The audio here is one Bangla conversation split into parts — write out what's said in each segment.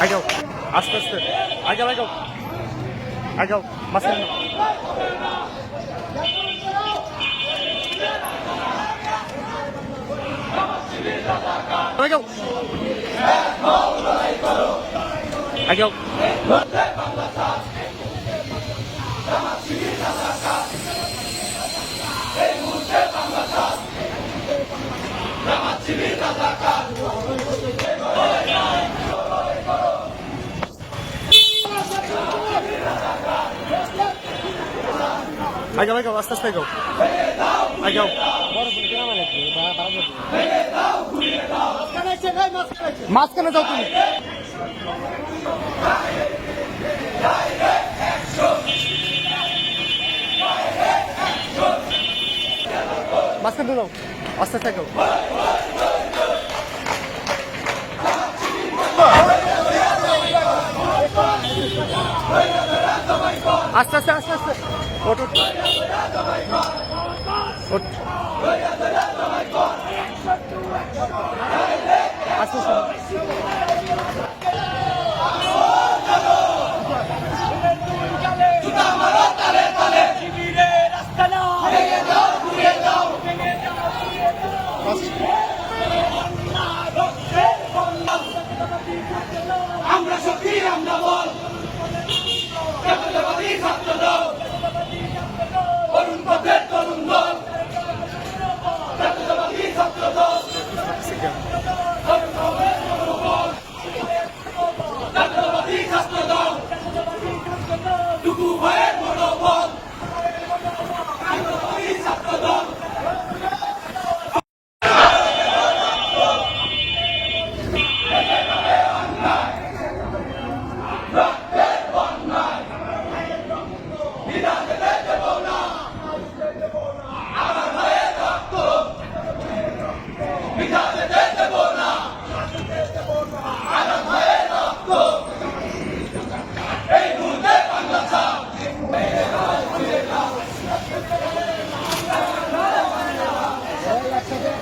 আগাও আস্তে আস্তে আগাও আগাও আগাও মাসে আগাও আগাও আগাও আগাও আস্তে আস্তে আগাও আগাও মাঝখানে যাও তুমি মাঝখানে যাও আস্তে আস্তে আগাও আস্তে আস্তে আস্তে আস্তে ওঠ ওঠ ওঠ আস্তে আস্তে আমরা শক্তি আমরা বল জাতীয়তাবাদী ছাত্র দল তরুণ পথের তরুণ দল জাতীয়তাবাদী ছাত্র দল জাতীয়তাবাদী ছাত্র দল টুকু ভয়ের মনোবল জাতীয়তাবাদী ছাত্র দল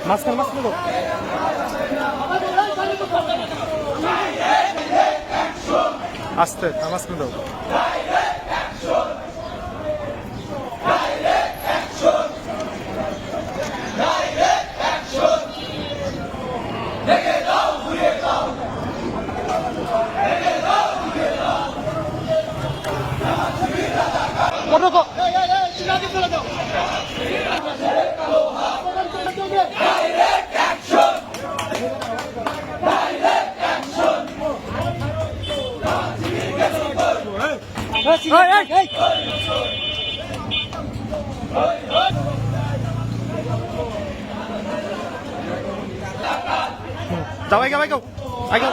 মাঝখানে মাঝখানে যাও আস্তে মাঝখানে যাও যাও আগাও আগাও আগাও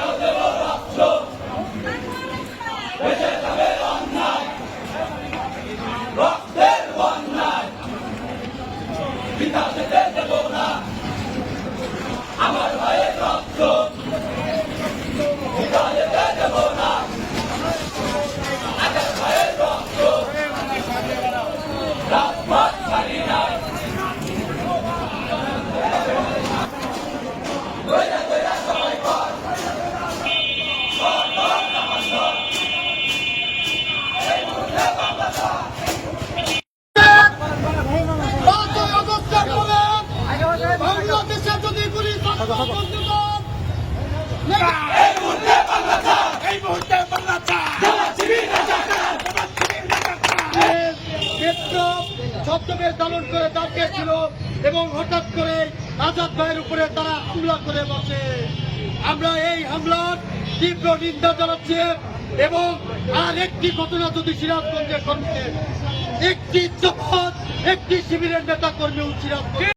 আমার ভাইয়ের রক্ত দেব না আমার ভাইয়ের রক্ত রাজপথ ছাড়ি নাই বাংলাদেশের যদি পুলিশ ছত্রবেশ ধারণ করে দাঁড়িয়েছিল এবং হঠাৎ করে আজাদ ভাইয়ের উপরে তারা হামলা করে বসে। আমরা এই হামলার তীব্র নিন্দা জানাচ্ছি এবং আর একটি ঘটনা যদি সিরাজগঞ্জে ঘটে, একটি জমাত একটি শিবিরের নেতা কর্মী সিরাজগঞ্জ